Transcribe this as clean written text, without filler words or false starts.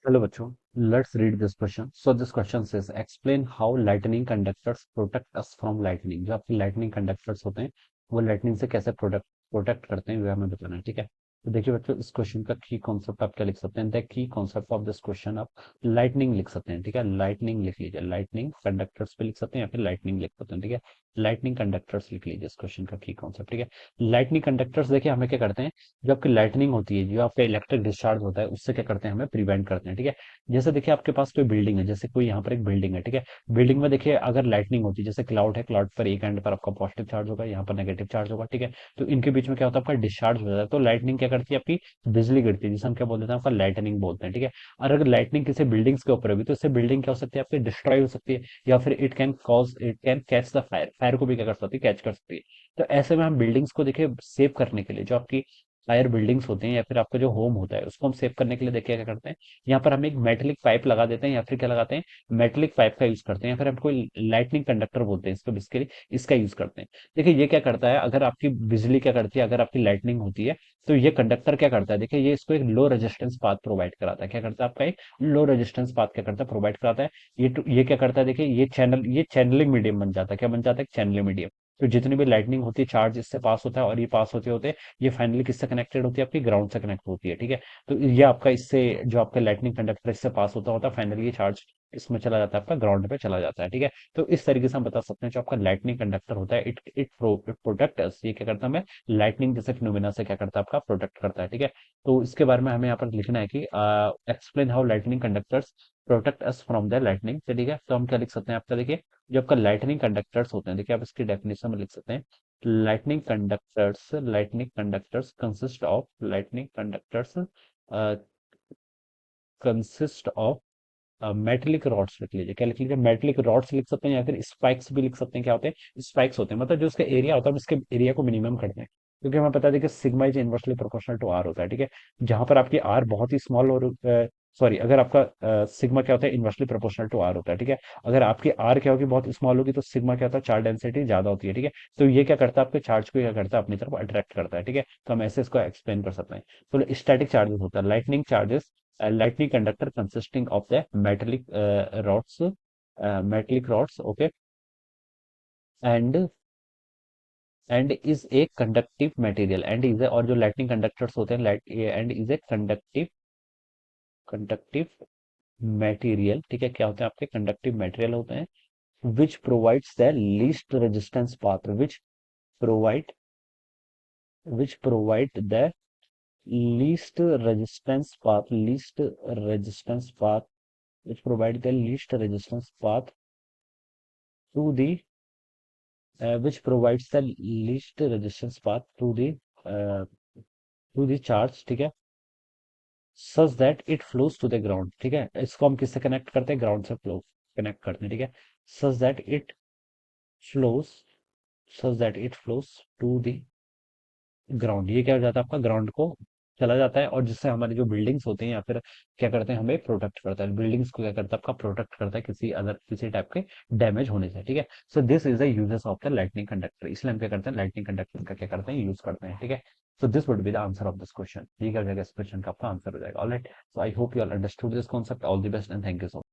Hello बच्चों, let's read this question. So this question says explain how lightning conductors protect us from lightning. जो आपके lightning conductors होते हैं वो lightning से कैसे प्रोटेक्ट प्रोटेक्ट करते हैं, वो हमें बताना है। ठीक है, तो देखिए बच्चों, इस क्वेश्चन का की कॉन्सेप्ट आप क्या लिख सकते हैं? The key concept of this question आप लाइटनिंग लिख सकते हैं। ठीक है, लाइटनिंग लिख लीजिए, लाइटनिंग कंडक्टर्स पे लिख सकते हैं या फिर लाइटनिंग लिख सकते हैं। ठीक है, लाइटनिंग कंडक्टर्स लिख लीजिए इस क्वेश्चन का की कॉन्सेप्ट। ठीक है, लाइटनिंग कंडक्टर्स देखिए हमें क्या करते हैं, जो आपकी लाइटनिंग होती है, जो आपका इलेक्ट्रिक डिस्चार्ज होता है, उससे क्या करते हैं, हमें प्रिवेंट करते हैं। ठीक है, जैसे देखिए आपके पास कोई बिल्डिंग है, जैसे कोई यहाँ पर एक बिल्डिंग है। ठीक है, बिल्डिंग में देखिए अगर लाइटनिंग होती है, जैसे क्लाउड है, क्लाउड पर एक एंड पर आपका पॉजिटिव चार्ज होगा, यहाँ पर नेगेटिव चार्ज होगा। ठीक है, तो इनके बीच में क्या होता है, आपका डिस्चार्ज हो जाता है। तो लाइटनिंग क्या करती है, आपकी बिजली गिरती है, जिसे हम क्या बोलते हैं, आपका लाइटनिंग बोलते हैं। ठीक है, और अगर लाइटनिंग किसी बिल्डिंग्स के ऊपर होगी तो इससे बिल्डिंग क्या हो सकती है, आपकी डिस्ट्रॉय हो सकती है, या फिर it can catch the fire, fire को भी क्या कर सकती है, कैच कर सकती है। तो ऐसे में हम बिल्डिंग्स को देखिए सेव करने के लिए, जो आपकी हायर बिल्डिंग्स होते हैं या फिर आपका जो होम होता है, उसको हम सेव करने के लिए देखिए क्या करते हैं, यहाँ पर हम एक मेटेलिक पाइप लगा देते हैं, या फिर क्या लगाते हैं, मेटेलिक पाइप का यूज करते हैं, या फिर हम कोई लाइटनिंग कंडक्टर बोलते हैं इसको, बेसिकली इसका यूज करते हैं। देखिए ये क्या करता है, अगर आपकी बिजली क्या करती है, अगर आपकी लाइटनिंग होती है, तो ये कंडक्टर क्या करता है, देखिए ये इसको एक लो रेजिस्टेंस पाथ प्रोवाइड कराता है। क्या करता है, आपका एक लो रेजिस्टेंस पाथ क्या करता है, प्रोवाइड कराता है। ये क्या करता है, देखिए ये चैनलिंग मीडियम बन जाता है। क्या बन जाता है, चैनलिंग मीडियम। तो जितनी भी लाइटनिंग होती है, चार्ज इससे पास होता है, और ये पास होते होते ये फाइनली किससे कनेक्टेड होती है, आपकी ग्राउंड से कनेक्ट होती है। ठीक है, तो ये आपका इससे जो आपका लाइटनिंग कंडक्टर इससे पास होता होता फाइनली ये चार्ज इसमें चला जाता है, आपका ग्राउंड पे चला जाता है। ठीक है, तो इस तरीके से हम बता सकते हैं जो आपका लाइटनिंग कंडक्टर होता है, इट प्रोटेक्ट अस। ये क्या करता है, हमें लाइटनिंग जैसे फिनोमेना से क्या करता है, आपका प्रोटेक्ट करता है। ठीक है, तो इसके बारे में हमें यहाँ पर लिखना है कि explain how lightning conductors protect us from the lightning. ठीक है, तो हम क्या लिख सकते हैं, आपका देखिए जो आपका लाइटनिंग कंडक्टर्स होते हैं, देखिए आप इसकी डेफिनेशन में लिख सकते हैं। lightning conductors consist of metallic rods लिख लीजिए। क्या लिख लीजिए, मेटेलिक रॉड्स लिख सकते हैं, या फिर स्पाइक्स भी लिख सकते हैं। क्या होते हैं, स्पाइक्स होते हैं, मतलब जो उसका एरिया होता है हम इसके एरिया को मिनिमम करते हैं, क्योंकि हमें पता है कि sigma is inversely proportional to R होता है। ठीक है, जहां पर आपकी आर बहुत ही स्मॉल और सॉरी, अगर आपका सिग्मा क्या होता है, इनवर्सली प्रोपोर्शनल टू आर होता है। ठीक है, अगर आपकी आर क्या होगी, बहुत स्मॉल होगी, तो सिग्मा क्या होता है, चार्ज डेंसिटी ज्यादा होती है। ठीक है, तो ये क्या करता है, आपके चार्ज को क्या करता है, अपनी तरफ अट्रैक्ट करता है। ठीक है, तो हम ऐसे इसको एक्सप्लेन कर सकते हैं। तो स्टैटिक चार्जेस होता है, lightning charges, lightning conductor consisting of the metallic rods, okay, and is a conductive material, and is a, और जो lightning conductors होते हैं, light and is a conductive material. ठीक है, क्या होते हैं, आपके कंडक्टिव मटेरियल होते हैं, which provides the least resistance path, provide which provide the least resistance path which provide the least resistance path to the which provides the least resistance path uh, to the charge। ठीक है, such that it flows to the ground। ठीक है, इसको हम किससे connect करते हैं, ground से फ्लो कनेक्ट करते हैं। ठीक है, such that it flows such that it flows to the ground. ये क्या हो जाता है, आपका ग्राउंड को चला जाता है, और जिससे हमारी जो बिल्डिंग्स होती हैं, या फिर क्या करते हैं, हमें प्रोटेक्ट करता है, बिल्डिंग्स को क्या करता है, आपका प्रोटेक्ट करता है किसी टाइप के डैमेज होने से। ठीक है, so this is the uses of the lightning conductor. इसलिए हम क्या करते हैं, लाइटनिंग कंडक्टर का क्या करते हैं, यूज करते हैं। ठीक है, so this would be the answer of this question. ये क्या हो जाएगा, इस क्वेश्चन का आपका आंसर हो जाएगा। Alright, so I hope you all understood this concept. All the best and thank you so